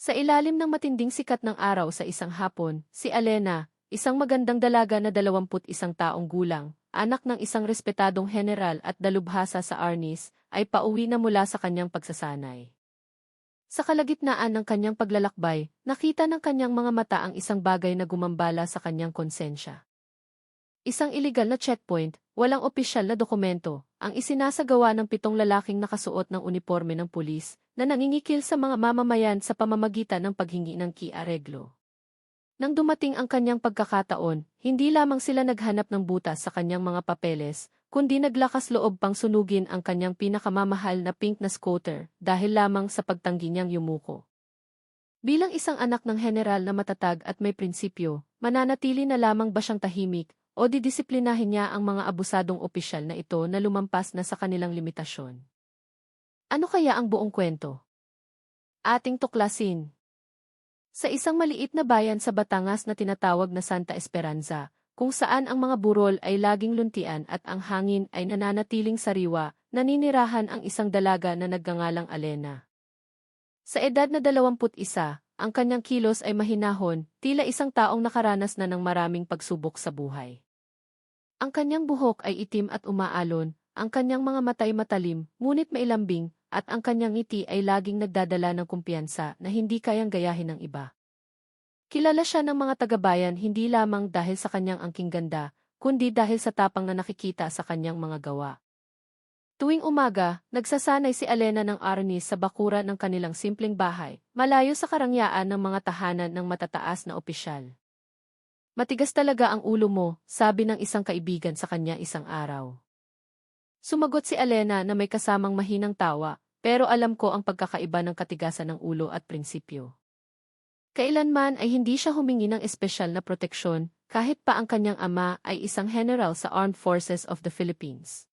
Sa ilalim ng matinding sikat ng araw sa isang hapon, si Alena, isang magandang dalaga na 21 taong gulang, anak ng isang respetadong general at dalubhasa sa Arnis, ay pauwi na mula sa kanyang pagsasanay. Sa kalagitnaan ng kanyang paglalakbay, nakita ng kanyang mga mata ang isang bagay na gumambala sa kanyang konsensya. Isang iligal na checkpoint, walang opisyal na dokumento, ang isinasagawa ng 7 lalaking nakasuot ng uniporme ng pulis na nangingikil sa mga mamamayan sa pamamagitan ng paghingi ng kiareglo. Nang dumating ang kanyang pagkakataon, hindi lamang sila naghanap ng butas sa kanyang mga papeles, kundi naglakas loob pang sunugin ang kanyang pinakamamahal na pink na scooter dahil lamang sa pagtanggi niyang yumuko. Bilang isang anak ng general na matatag at may prinsipyo, mananatili na lamang ba siyang tahimik o didisiplinahin niya ang mga abusadong opisyal na ito na lumampas na sa kanilang limitasyon? Ano kaya ang buong kwento? Ating tuklasin. Sa isang maliit na bayan sa Batangas na tinatawag na Santa Esperanza, kung saan ang mga burol ay laging luntian at ang hangin ay nananatiling sariwa, naninirahan ang isang dalaga na nagngangalang Alena. Sa edad na 21, ang kanyang kilos ay mahinahon, tila isang taong nakaranas na ng maraming pagsubok sa buhay. Ang kanyang buhok ay itim at umaalon, ang kanyang mga mata ay matalim, ngunit mailambing, at ang kanyang ngiti ay laging nagdadala ng kumpiyansa na hindi kayang gayahin ng iba. Kilala siya ng mga taga-bayan hindi lamang dahil sa kanyang angking ganda, kundi dahil sa tapang na nakikita sa kanyang mga gawa. Tuwing umaga, nagsasanay si Alena ng Arnis sa bakura ng kanilang simpleng bahay, malayo sa karangyaan ng mga tahanan ng matataas na opisyal. "Matigas talaga ang ulo mo," sabi ng isang kaibigan sa kanya isang araw. Sumagot si Alena na may kasamang mahinang tawa, "Pero alam ko ang pagkakaiba ng katigasan ng ulo at prinsipyo." Kailanman ay hindi siya humingi ng espesyal na proteksyon, kahit pa ang kanyang ama ay isang general sa Armed Forces of the Philippines.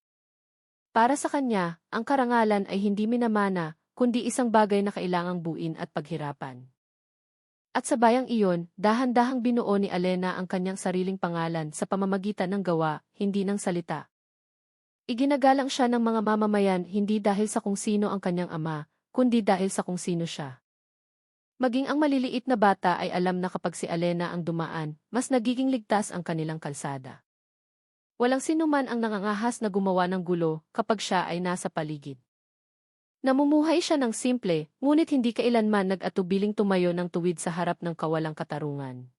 Para sa kanya, ang karangalan ay hindi minamana, kundi isang bagay na kailangang buuin at paghirapan. At sa bayang iyon, dahan-dahang binuo ni Alena ang kanyang sariling pangalan sa pamamagitan ng gawa, hindi ng salita. Iginagalang siya ng mga mamamayan hindi dahil sa kung sino ang kanyang ama, kundi dahil sa kung sino siya. Maging ang maliliit na bata ay alam na kapag si Alena ang dumaan, mas nagiging ligtas ang kanilang kalsada. Walang sinuman ang nangangahas na gumawa ng gulo kapag siya ay nasa paligid. Namumuhay siya ng simple, ngunit hindi kailanman nag-atubiling tumayo ng tuwid sa harap ng kawalang katarungan.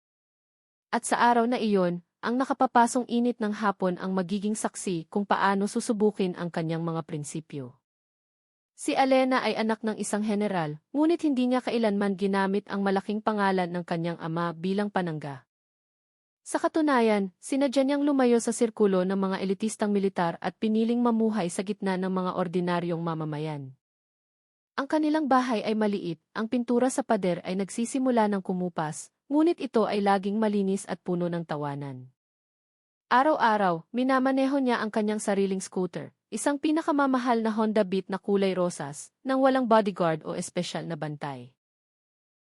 At sa araw na iyon, ang nakapapasong init ng hapon ang magiging saksi kung paano susubukin ang kanyang mga prinsipyo. Si Alena ay anak ng isang general, ngunit hindi niya kailanman ginamit ang malaking pangalan ng kanyang ama bilang panangga. Sa katunayan, sinadya niyang lumayo sa sirkulo ng mga elitistang militar at piniling mamuhay sa gitna ng mga ordinaryong mamamayan. Ang kanilang bahay ay maliit, ang pintura sa pader ay nagsisimula ng kumupas, ngunit ito ay laging malinis at puno ng tawanan. Araw-araw, minamaneho niya ang kanyang sariling scooter, isang pinakamamahal na Honda Beat na kulay rosas, nang walang bodyguard o espesyal na bantay.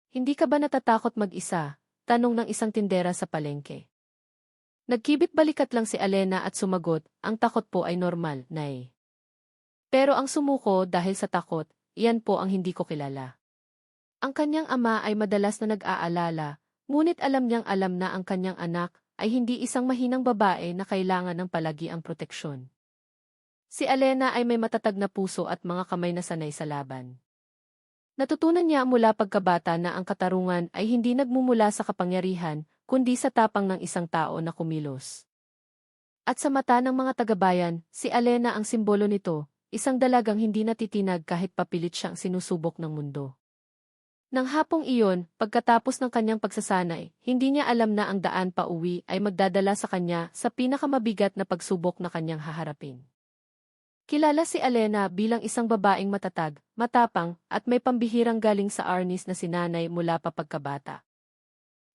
"Hindi ka ba natatakot mag-isa?" tanong ng isang tindera sa palengke. Nagkibit balikat lang si Alena at sumagot, "Ang takot po ay normal, Nay. Pero ang sumuko dahil sa takot, iyan po ang hindi ko kilala." Ang kanyang ama ay madalas na nag-aalala, ngunit alam niyang alam na ang kanyang anak ay hindi isang mahinang babae na kailangan ng palagiang proteksyon. Si Alena ay may matatag na puso at mga kamay na sanay sa laban. Natutunan niya mula pagkabata na ang katarungan ay hindi nagmumula sa kapangyarihan, kundi sa tapang ng isang tao na kumilos. At sa mata ng mga taga-bayan, si Alena ang simbolo nito, isang dalagang hindi natitinag kahit papilit siyang sinusubok ng mundo. Nang hapong iyon, pagkatapos ng kanyang pagsasanay, hindi niya alam na ang daan pa uwi ay magdadala sa kanya sa pinakamabigat na pagsubok na kanyang haharapin. Kilala si Alena bilang isang babaeng matatag, matapang, at may pambihirang galing sa Arnis na sinanay mula pa pagkabata.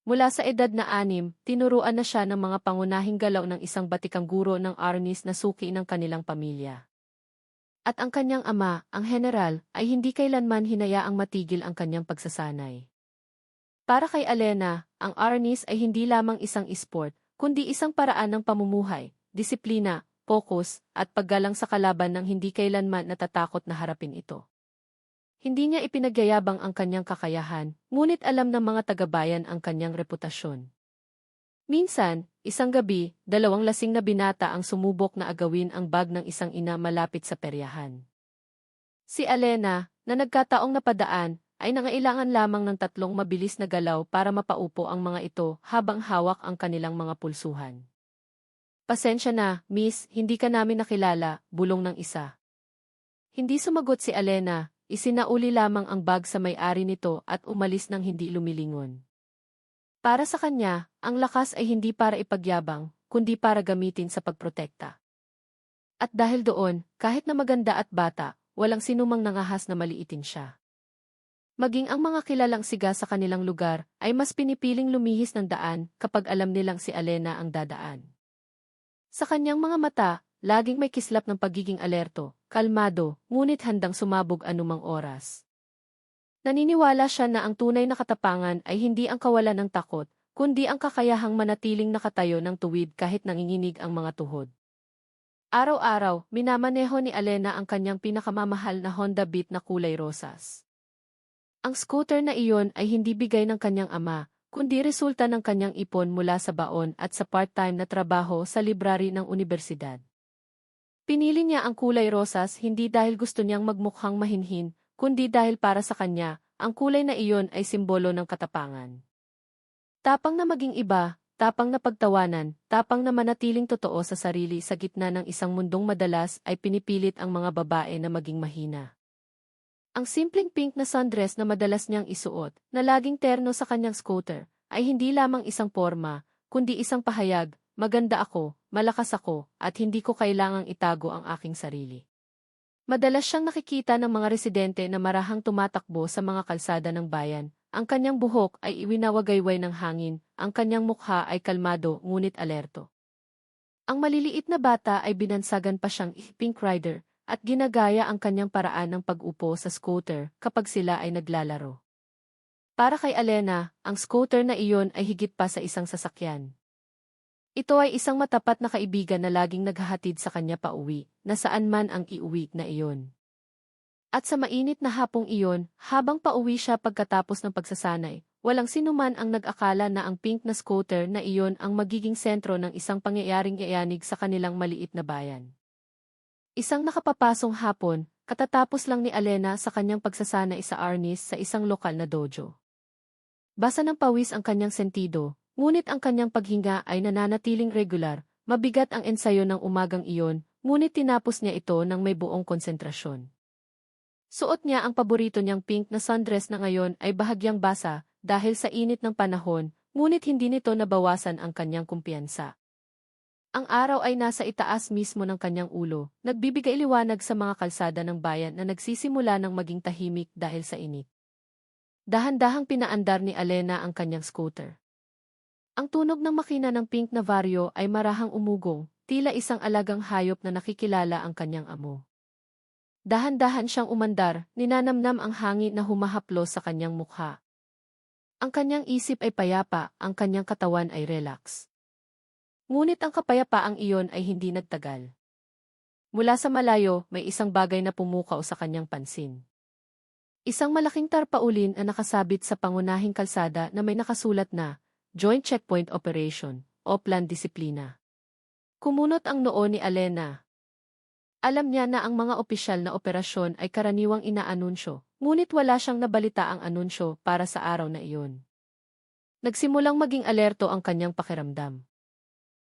Mula sa edad na 6, tinuruan na siya ng mga pangunahing galaw ng isang batikang guro ng Arnis na suki ng kanilang pamilya. At ang kanyang ama, ang general, ay hindi kailanman hinayaang matigil ang kanyang pagsasanay. Para kay Alena, ang Arnis ay hindi lamang isang esport, kundi isang paraan ng pamumuhay, disiplina, focus, at paggalang sa kalaban ng hindi kailanman natatakot na harapin ito. Hindi niya ipinagyayabang ang kanyang kakayahan, ngunit alam ng mga taga-bayan ang kanyang reputasyon. Minsan, isang gabi, dalawang lasing na binata ang sumubok na agawin ang bag ng isang ina malapit sa peryahan. Si Alena, na nagkataong napadaan, ay nangailangan lamang ng 3 mabilis na galaw para mapaupo ang mga ito habang hawak ang kanilang mga pulsuhan. "Pasensya na, miss, hindi ka namin nakilala," bulong ng isa. Hindi sumagot si Alena, isinauli lamang ang bag sa may-ari nito at umalis nang hindi lumilingon. Para sa kanya, ang lakas ay hindi para ipagyabang, kundi para gamitin sa pagprotekta. At dahil doon, kahit na maganda at bata, walang sinumang nangahas na maliitin siya. Maging ang mga kilalang siga sa kanilang lugar ay mas pinipiling lumihis ng daan kapag alam nilang si Alena ang dadaan. Sa kanyang mga mata, laging may kislap ng pagiging alerto, kalmado, ngunit handang sumabog anumang oras. Naniniwala siya na ang tunay na katapangan ay hindi ang kawalan ng takot, kundi ang kakayahang manatiling nakatayo ng tuwid kahit nanginginig ang mga tuhod. Araw-araw, minamaneho ni Alena ang kanyang pinakamamahal na Honda Beat na kulay rosas. Ang scooter na iyon ay hindi bigay ng kanyang ama, kundi resulta ng kanyang ipon mula sa baon at sa part-time na trabaho sa library ng unibersidad. Pinili niya ang kulay rosas hindi dahil gusto niyang magmukhang mahinhin, kundi dahil para sa kanya, ang kulay na iyon ay simbolo ng katapangan. Tapang na maging iba, tapang na pagtawanan, tapang na manatiling totoo sa sarili sa gitna ng isang mundong madalas ay pinipilit ang mga babae na maging mahina. Ang simpleng pink na sundress na madalas niyang isuot, na laging terno sa kanyang scooter, ay hindi lamang isang porma, kundi isang pahayag, maganda ako, malakas ako, at hindi ko kailangang itago ang aking sarili. Madalas siyang nakikita ng mga residente na marahang tumatakbo sa mga kalsada ng bayan. Ang kanyang buhok ay iwinawagayway ng hangin, ang kanyang mukha ay kalmado ngunit alerto. Ang maliliit na bata ay binansagan pa siyang Pink Rider, at ginagaya ang kanyang paraan ng pag-upo sa scooter kapag sila ay naglalaro. Para kay Alena, ang scooter na iyon ay higit pa sa isang sasakyan. Ito ay isang matapat na kaibigan na laging naghahatid sa kanya pauwi, na saan man ang iuwi na iyon. At sa mainit na hapong iyon, habang pauwi siya pagkatapos ng pagsasanay, walang sinuman ang nag-akala na ang pink na scooter na iyon ang magiging sentro ng isang pangyayaring yayanig sa kanilang maliit na bayan. Isang nakapapasong hapon, katatapos lang ni Alena sa kanyang pagsasanay sa Arnis sa isang lokal na dojo. Basa ng pawis ang kanyang sentido, ngunit ang kanyang paghinga ay nananatiling regular, mabigat ang ensayo ng umagang iyon, ngunit tinapos niya ito ng may buong konsentrasyon. Suot niya ang paborito niyang pink na sundress na ngayon ay bahagyang basa dahil sa init ng panahon, ngunit hindi nito nabawasan ang kanyang kumpiyansa. Ang araw ay nasa itaas mismo ng kanyang ulo, nagbibigay liwanag sa mga kalsada ng bayan na nagsisimula ng maging tahimik dahil sa init. Dahan-dahang pinaandar ni Alena ang kanyang scooter. Ang tunog ng makina ng pink na Vario ay marahang umugong, tila isang alagang hayop na nakikilala ang kanyang amo. Dahan-dahan siyang umandar, ninanamnam ang hangin na humahaplos sa kanyang mukha. Ang kanyang isip ay payapa, ang kanyang katawan ay relax. Ngunit ang kapayapaang iyon ay hindi nagtagal. Mula sa malayo, may isang bagay na pumukaw sa kanyang pansin. Isang malaking tarpaulin na nakasabit sa pangunahing kalsada na may nakasulat na Joint Checkpoint Operation o Plan Disiplina. Kumunot ang noo ni Alena. Alam niya na ang mga opisyal na operasyon ay karaniwang inaanunsyo, ngunit wala siyang nabalita ang anunsyo para sa araw na iyon. Nagsimulang maging alerto ang kanyang pakiramdam.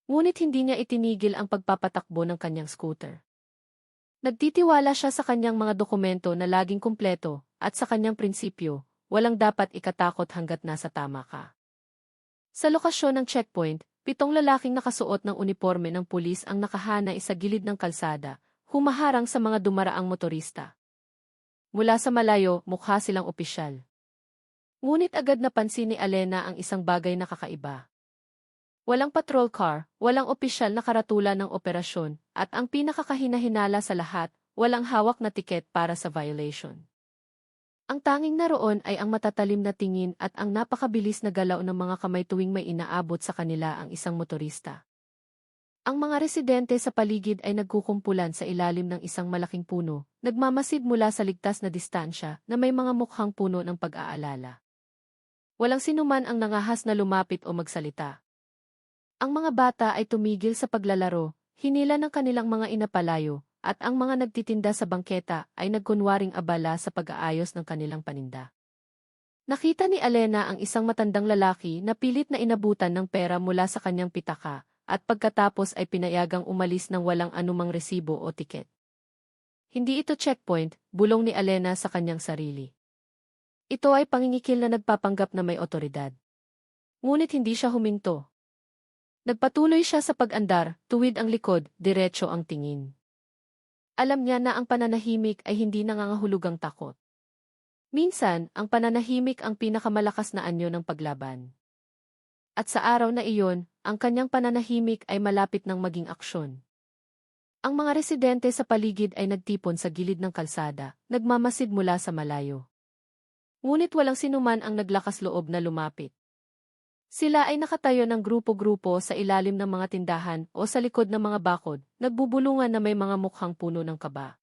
Ngunit hindi niya itinigil ang pagpapatakbo ng kanyang scooter. Nagtitiwala siya sa kanyang mga dokumento na laging kumpleto, at sa kanyang prinsipyo, walang dapat ikatakot hanggat nasa tama ka. Sa lokasyon ng checkpoint, 7 lalaking nakasuot ng uniporme ng pulis ang nakahanay sa gilid ng kalsada, humaharang sa mga dumaraang motorista. Mula sa malayo, mukha silang opisyal. Ngunit agad napansin ni Alena ang isang bagay na kakaiba. Walang patrol car, walang opisyal na karatula ng operasyon, at ang pinakakahinahinala sa lahat, walang hawak na tiket para sa violation. Ang tanging naroon ay ang matatalim na tingin at ang napakabilis na galaw ng mga kamay tuwing may inaabot sa kanila ang isang motorista. Ang mga residente sa paligid ay nagkukumpulan sa ilalim ng isang malaking puno, nagmamasid mula sa ligtas na distansya na may mga mukhang puno ng pag-aalala. Walang sinuman ang nangahas na lumapit o magsalita. Ang mga bata ay tumigil sa paglalaro, hinila ng kanilang mga inapalayo, at ang mga nagtitinda sa bangketa ay nagkunwaring abala sa pag-aayos ng kanilang paninda. Nakita ni Alena ang isang matandang lalaki na pilit na inabutan ng pera mula sa kanyang pitaka, at pagkatapos ay pinayagang umalis ng walang anumang resibo o tiket. Hindi ito checkpoint, bulong ni Alena sa kanyang sarili. Ito ay pangingikil na nagpapanggap na may otoridad. Ngunit hindi siya huminto. Nagpatuloy siya sa pag-andar, tuwid ang likod, diretso ang tingin. Alam niya na ang pananahimik ay hindi nangangahulugang takot. Minsan, ang pananahimik ang pinakamalakas na anyo ng paglaban. At sa araw na iyon, ang kanyang pananahimik ay malapit ng maging aksyon. Ang mga residente sa paligid ay nagtipon sa gilid ng kalsada, nagmamasid mula sa malayo. Ngunit walang sinuman ang naglakas loob na lumapit. Sila ay nakatayo ng grupo-grupo sa ilalim ng mga tindahan o sa likod ng mga bakod, nagbubulungan na may mga mukhang puno ng kaba.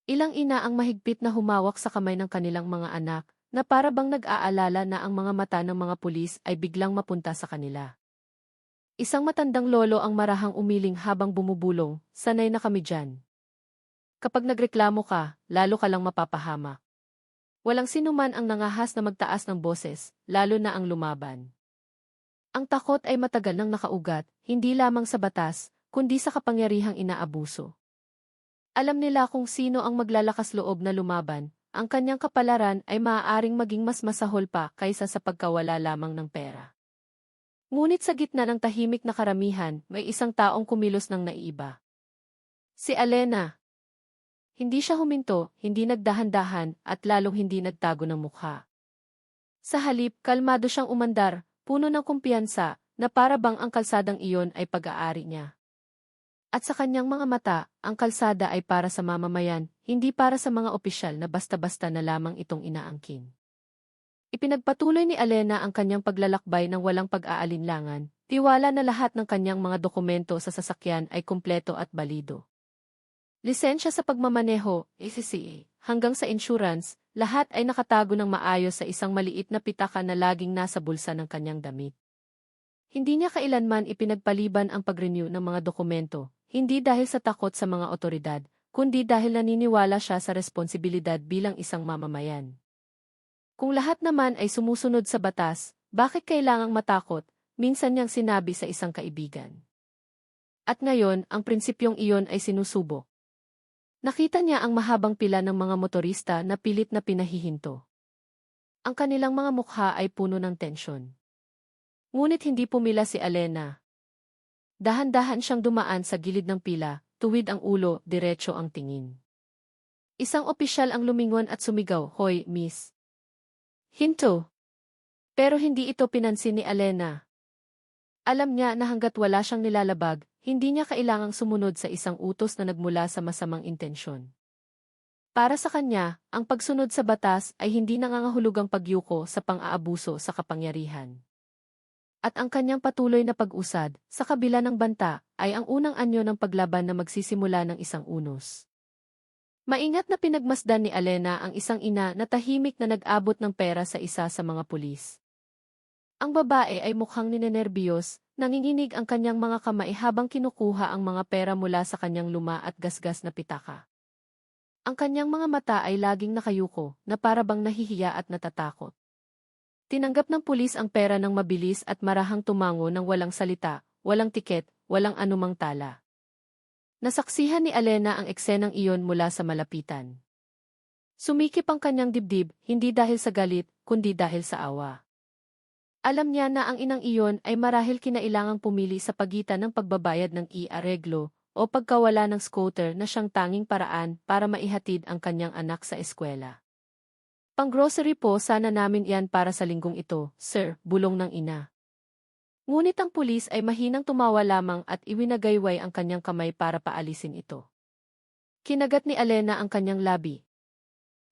Ilang ina ang mahigpit na humawak sa kamay ng kanilang mga anak, na para bang nag-aalala na ang mga mata ng mga pulis ay biglang mapunta sa kanila. Isang matandang lolo ang marahang umiling habang bumubulong, sanay na kami dyan. Kapag nagreklamo ka, lalo ka lang mapapahamak. Walang sinuman ang nangahas na magtaas ng boses, lalo na ang lumaban. Ang takot ay matagal nang nakaugat, hindi lamang sa batas, kundi sa kapangyarihang inaabuso. Alam nila kung sino ang maglalakas loob na lumaban, ang kanyang kapalaran ay maaaring maging mas masahol pa kaysa sa pagkawala lamang ng pera. Ngunit sa gitna ng tahimik na karamihan, may isang taong kumilos ng naiiba. Si Alena. Hindi siya huminto, hindi nagdahan-dahan, at lalong hindi nagtago ng mukha. Sa halip, kalmado siyang umandar, puno ng kumpiyansa, na para bang ang kalsadang iyon ay pag-aari niya. At sa kanyang mga mata, ang kalsada ay para sa mamamayan, hindi para sa mga opisyal na basta-basta na lamang itong inaangkin. Ipinagpatuloy ni Alena ang kanyang paglalakbay ng walang pag-aalinlangan, tiwala na lahat ng kanyang mga dokumento sa sasakyan ay kumpleto at balido. Lisensya sa pagmamaneho, ACCA, hanggang sa insurance, lahat ay nakatago ng maayos sa isang maliit na pitaka na laging nasa bulsa ng kanyang damit. Hindi niya kailanman ipinagpaliban ang pag-renew ng mga dokumento, hindi dahil sa takot sa mga otoridad, kundi dahil naniniwala siya sa responsibilidad bilang isang mamamayan. Kung lahat naman ay sumusunod sa batas, bakit kailangang matakot, minsan niyang sinabi sa isang kaibigan. At ngayon, ang prinsipyong iyon ay sinusubok. Nakita niya ang mahabang pila ng mga motorista na pilit na pinahihinto. Ang kanilang mga mukha ay puno ng tensyon. Ngunit hindi pumila si Alena. Dahan-dahan siyang dumaan sa gilid ng pila, tuwid ang ulo, diretso ang tingin. Isang opisyal ang lumingon at sumigaw, "Hoy, miss." Hinto. Pero hindi ito pinansin ni Alena. Alam niya na hanggat wala siyang nilalabag, hindi niya kailangang sumunod sa isang utos na nagmula sa masamang intensyon. Para sa kanya, ang pagsunod sa batas ay hindi nangangahulugang pagyuko sa pang-aabuso sa kapangyarihan. At ang kanyang patuloy na pag-usad, sa kabila ng banta, ay ang unang anyo ng paglaban na magsisimula ng isang unos. Maingat na pinagmasdan ni Alena ang isang ina na tahimik na nag-abot ng pera sa isa sa mga pulis. Ang babae ay mukhang ninenerbiyos, nanginginig ang kanyang mga kamay habang kinukuha ang mga pera mula sa kanyang luma at gasgas na pitaka. Ang kanyang mga mata ay laging nakayuko, na para bang nahihiya at natatakot. Tinanggap ng pulis ang pera ng mabilis at marahang tumango ng walang salita, walang tiket, walang anumang tala. Nasaksihan ni Alena ang eksenang iyon mula sa malapitan. Sumikip ang kanyang dibdib, hindi dahil sa galit, kundi dahil sa awa. Alam niya na ang inang iyon ay marahil kinailangang pumili sa pagitan ng pagbabayad ng i-areglo o pagkawala ng scooter na siyang tanging paraan para maihatid ang kanyang anak sa eskwela. "Pang-grocery po sana namin iyan para sa linggong ito, sir," bulong ng ina. Ngunit ang pulis ay mahinang tumawa lamang at iwinagayway ang kanyang kamay para paalisin ito. Kinagat ni Alena ang kanyang labi.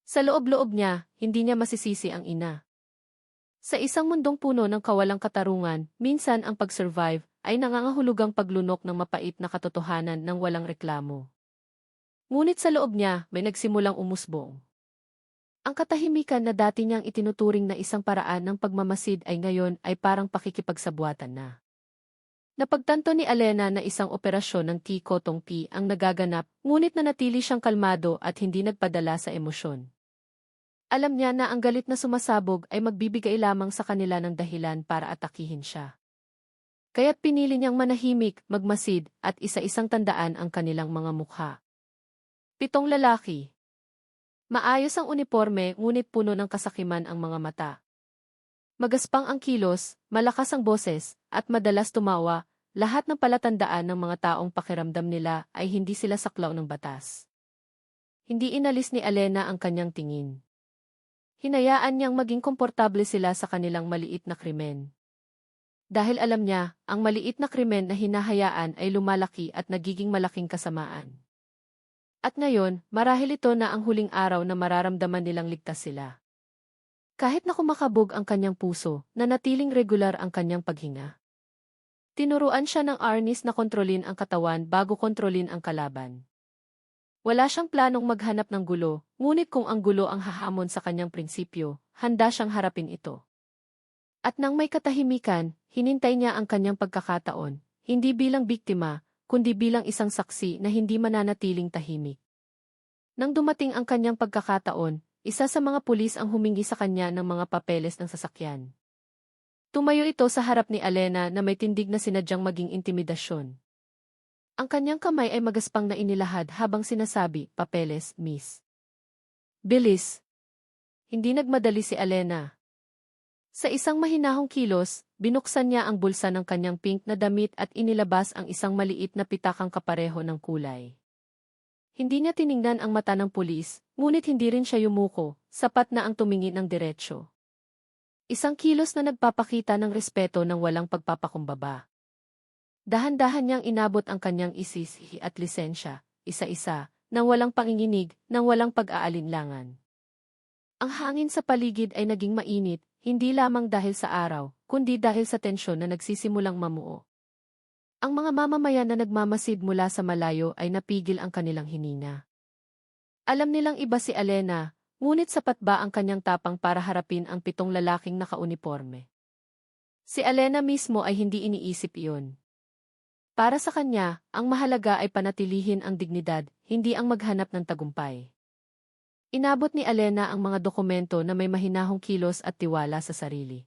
Sa loob-loob niya, hindi niya masisisi ang ina. Sa isang mundong puno ng kawalang katarungan, minsan ang pag-survive ay nangangahulugang paglunok ng mapait na katotohanan ng walang reklamo. Ngunit sa loob niya, may nagsimulang umusbong. Ang katahimikan na dati niyang itinuturing na isang paraan ng pagmamasid ay ngayon ay parang pakikipagsabwatan na. Napagtanto ni Alena na isang operasyon ng T-Kotong-P ang nagaganap, ngunit nanatili siyang kalmado at hindi nagpadala sa emosyon. Alam niya na ang galit na sumasabog ay magbibigay lamang sa kanila ng dahilan para atakihin siya. Kaya't pinili niyang manahimik, magmasid, at isa-isang tandaan ang kanilang mga mukha. 7 lalaki. Maayos ang uniporme ngunit puno ng kasakiman ang mga mata. Magaspang ang kilos, malakas ang boses, at madalas tumawa, lahat ng palatandaan ng mga taong pakiramdam nila ay hindi sila saklaw ng batas. Hindi inalis ni Alena ang kanyang tingin. Hinayaan niyang maging komportable sila sa kanilang maliit na krimen. Dahil alam niya, ang maliit na krimen na hinahayaan ay lumalaki at nagiging malaking kasamaan. At ngayon, marahil ito na ang huling araw na mararamdaman nilang ligtas sila. Kahit na kumakabog ang kanyang puso, nanatiling regular ang kanyang paghinga. Tinuruan siya ng Arnis na kontrolin ang katawan bago kontrolin ang kalaban. Wala siyang planong maghanap ng gulo, ngunit kung ang gulo ang hahamon sa kanyang prinsipyo, handa siyang harapin ito. At nang may katahimikan, hinintay niya ang kanyang pagkakataon, hindi bilang biktima, kundi bilang isang saksi na hindi mananatiling tahimik. Nang dumating ang kanyang pagkakataon, isa sa mga pulis ang humingi sa kanya ng mga papeles ng sasakyan. Tumayo ito sa harap ni Alena na may tindig na sinadyang maging intimidasyon. Ang kanyang kamay ay magaspang na inilahad habang sinasabi, "Papeles, miss." "Bilis." Hindi nagmadali si Alena. Sa isang mahinahong kilos, binuksan niya ang bulsa ng kanyang pink na damit at inilabas ang isang maliit na pitakang kapareho ng kulay. Hindi niya tiningnan ang mata ng pulis, ngunit hindi rin siya yumuko, sapat na ang tumingin ng diretsyo. Isang kilos na nagpapakita ng respeto ng walang pagpapakumbaba. Dahan-dahan niyang inabot ang kanyang isisi at lisensya, isa-isa, nang walang panginginig, nang walang pag-aalinlangan. Ang hangin sa paligid ay naging mainit, hindi lamang dahil sa araw, kundi dahil sa tensyon na nagsisimulang mamuo. Ang mga mamamayan na nagmamasid mula sa malayo ay napigil ang kanilang hininga. Alam nilang iba si Alena, ngunit sapat ba ang kanyang tapang para harapin ang 7 lalaking nakauniporme? Si Alena mismo ay hindi iniisip iyon. Para sa kanya, ang mahalaga ay panatilihin ang dignidad, hindi ang maghanap ng tagumpay. Inabot ni Alena ang mga dokumento na may mahinahong kilos at tiwala sa sarili.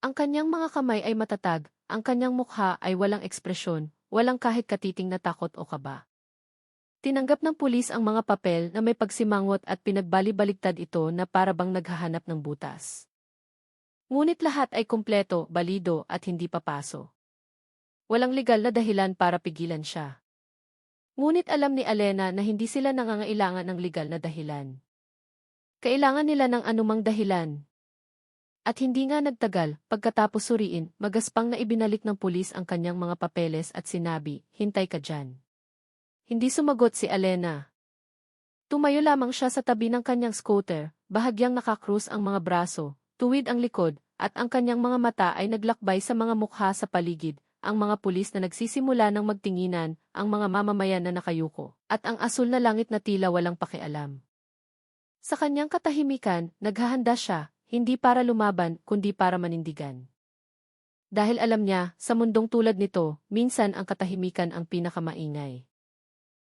Ang kanyang mga kamay ay matatag, ang kanyang mukha ay walang ekspresyon, walang kahit katiting na takot o kaba. Tinanggap ng pulis ang mga papel na may pagsimangot at pinagbali-baligtad ito na para bang naghahanap ng butas. Ngunit lahat ay kumpleto, balido at hindi papaso. Walang legal na dahilan para pigilan siya. Ngunit alam ni Alena na hindi sila nangangailangan ng legal na dahilan. Kailangan nila ng anumang dahilan. At hindi nga nagtagal, pagkatapos suriin, magaspang na ibinalik ng pulis ang kanyang mga papeles at sinabi, "Hintay ka dyan." Hindi sumagot si Alena. Tumayo lamang siya sa tabi ng kanyang scooter, bahagyang nakakrus ang mga braso, tuwid ang likod, at ang kanyang mga mata ay naglakbay sa mga mukha sa paligid. Ang mga pulis na nagsisimula ng magtinginan, ang mga mamamayan na nakayuko, at ang asul na langit na tila walang pakialam. Sa kanyang katahimikan, naghahanda siya, hindi para lumaban, kundi para manindigan. Dahil alam niya, sa mundong tulad nito, minsan ang katahimikan ang pinakamaingay.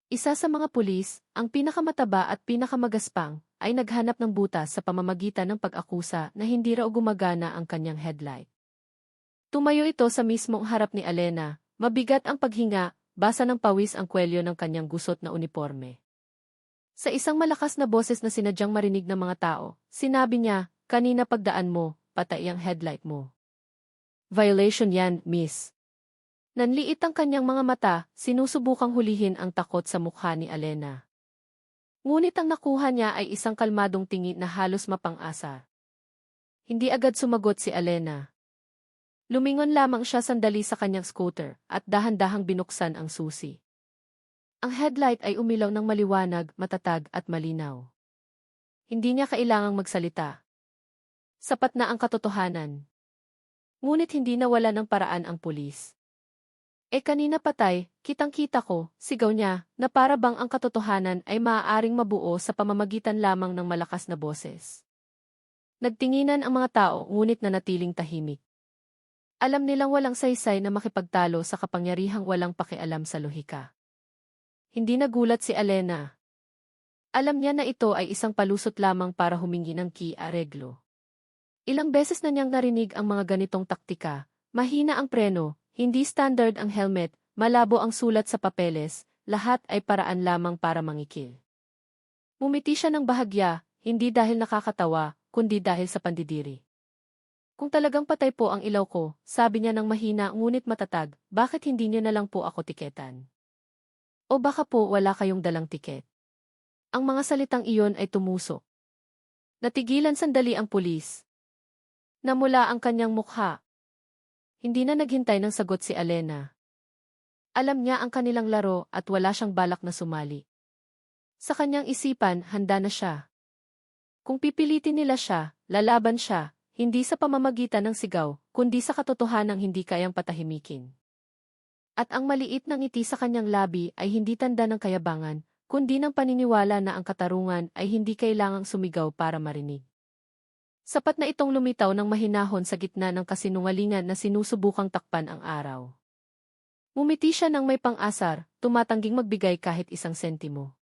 Isa sa mga pulis, ang pinakamataba at pinakamagaspang, ay naghanap ng butas sa pamamagitan ng pag-akusa na hindi raw gumagana ang kanyang headlight. Tumayo ito sa mismong harap ni Alena, mabigat ang paghinga, basa ng pawis ang kwelyo ng kanyang gusot na uniporme. Sa isang malakas na boses na sinadyang marinig ng mga tao, sinabi niya, "Kanina pagdaan mo, patay ang headlight mo." "Violation yan, miss." Nanliit ang kanyang mga mata, sinusubukang hulihin ang takot sa mukha ni Alena. Ngunit ang nakuha niya ay isang kalmadong tingin na halos mapang-asa. Hindi agad sumagot si Alena. Lumingon lamang siya sandali sa kanyang scooter at dahan-dahang binuksan ang susi. Ang headlight ay umilaw ng maliwanag, matatag at malinaw. Hindi niya kailangang magsalita. Sapat na ang katotohanan. Ngunit hindi nawala ng paraan ang pulis. Kanina patay, kitang-kita ko, sigaw niya, na para bang ang katotohanan ay maaaring mabuo sa pamamagitan lamang ng malakas na boses. Nagtinginan ang mga tao ngunit nanatiling tahimik. Alam nilang walang saysay na makipagtalo sa kapangyarihang walang pakialam sa lohika. Hindi nagulat si Alena. Alam niya na ito ay isang palusot lamang para humingi ng areglo. Ilang beses na niyang narinig ang mga ganitong taktika, mahina ang preno, hindi standard ang helmet, malabo ang sulat sa papeles, lahat ay paraan lamang para mangikil. Mumiti siya ng bahagya, hindi dahil nakakatawa, kundi dahil sa pandidiri. Kung talagang patay po ang ilaw ko, sabi niya ng mahina ngunit matatag, bakit hindi niyo na lang po ako tiketan? O baka po wala kayong dalang tiket? Ang mga salitang iyon ay tumusok. Natigilan sandali ang pulis. Namula ang kanyang mukha. Hindi na naghintay ng sagot si Alena. Alam niya ang kanilang laro at wala siyang balak na sumali. Sa kanyang isipan, handa na siya. Kung pipilitin nila siya, lalaban siya, hindi sa pamamagitan ng sigaw, kundi sa katotohanang hindi kayang patahimikin. At ang maliit na ngiti sa kanyang labi ay hindi tanda ng kayabangan, kundi ng paniniwala na ang katarungan ay hindi kailangang sumigaw para marinig. Sapat na itong lumitaw ng mahinahon sa gitna ng kasinungalingan na sinusubukang takpan ang araw. Ngumiti siya ng may pang-asar, tumatangging magbigay kahit isang sentimo.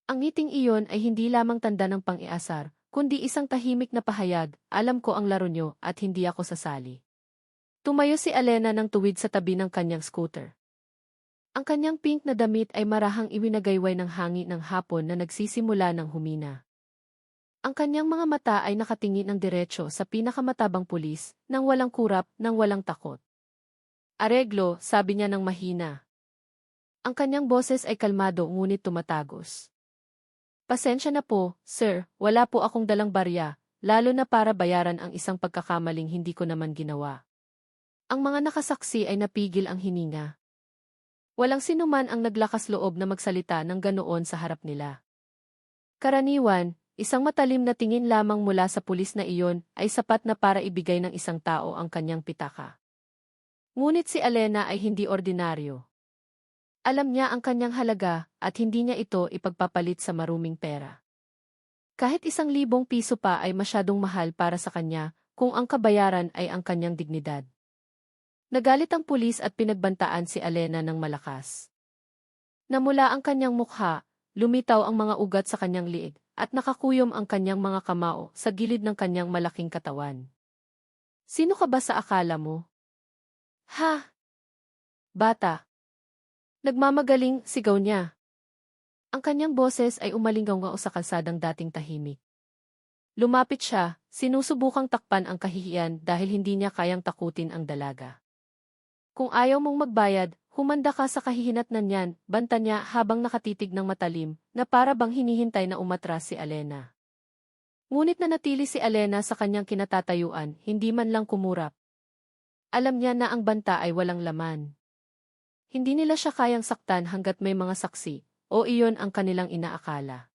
Ang ngiting iyon ay hindi lamang tanda ng pang-iasar, kundi isang tahimik na pahayag, alam ko ang laro nyo at hindi ako sasali. Tumayo si Alena ng tuwid sa tabi ng kanyang scooter. Ang kanyang pink na damit ay marahang iwinagayway ng hangin ng hapon na nagsisimula ng humina. Ang kanyang mga mata ay nakatingin ng diretso sa pinakamatabang pulis, nang walang kurap, nang walang takot. Areglo, sabi niya ng mahina. Ang kanyang boses ay kalmado ngunit tumatagos. Pasensya na po, sir, wala po akong dalang barya, lalo na para bayaran ang isang pagkakamaling hindi ko naman ginawa. Ang mga nakasaksi ay napigil ang hininga. Walang sinuman ang naglakas loob na magsalita ng ganoon sa harap nila. Karaniwan, isang matalim na tingin lamang mula sa pulis na iyon ay sapat na para ibigay ng isang tao ang kanyang pitaka. Ngunit si Alena ay hindi ordinaryo. Alam niya ang kanyang halaga at hindi niya ito ipagpapalit sa maruming pera. Kahit 1,000 piso pa ay masyadong mahal para sa kanya kung ang kabayaran ay ang kanyang dignidad. Nagalit ang pulis at pinagbantaan si Alena ng malakas. Namula ang kanyang mukha, lumitaw ang mga ugat sa kanyang liig, at nakakuyom ang kanyang mga kamao sa gilid ng kanyang malaking katawan. Sino ka ba sa akala mo? Ha? Bata. Nagmamagaling, sigaw niya. Ang kanyang boses ay umalingaw sa kalsadang dating tahimik. Lumapit siya, sinusubukang takpan ang kahihiyan dahil hindi niya kayang takutin ang dalaga. Kung ayaw mong magbayad, humanda ka sa kahihinatnan niyan, banta niya habang nakatitig ng matalim, na para bang hinihintay na umatras si Alena. Ngunit nanatili si Alena sa kanyang kinatatayuan, hindi man lang kumurap. Alam niya na ang banta ay walang laman. Hindi nila siya kayang saktan hanggat may mga saksi, o iyon ang kanilang inaakala.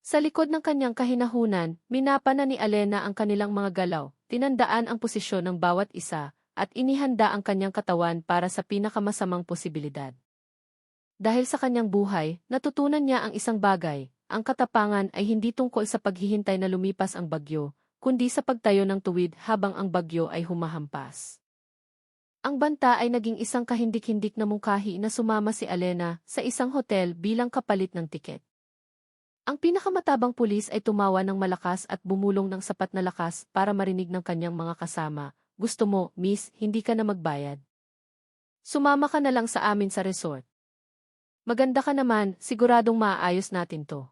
Sa likod ng kanyang kahinahunan, minapa na ni Alena ang kanilang mga galaw, tinandaan ang posisyon ng bawat isa, at inihanda ang kanyang katawan para sa pinakamasamang posibilidad. Dahil sa kanyang buhay, natutunan niya ang isang bagay, ang katapangan ay hindi tungkol sa paghihintay na lumipas ang bagyo, kundi sa pagtayo ng tuwid habang ang bagyo ay humahampas. Ang banta ay naging isang kahindik-hindik na mungkahi na sumama si Alena sa isang hotel bilang kapalit ng tiket. Ang pinakamatabang pulis ay tumawa ng malakas at bumulong ng sapat na lakas para marinig ng kanyang mga kasama. Gusto mo, miss, hindi ka na magbayad. Sumama ka na lang sa amin sa resort. Maganda ka naman, siguradong maaayos natin to.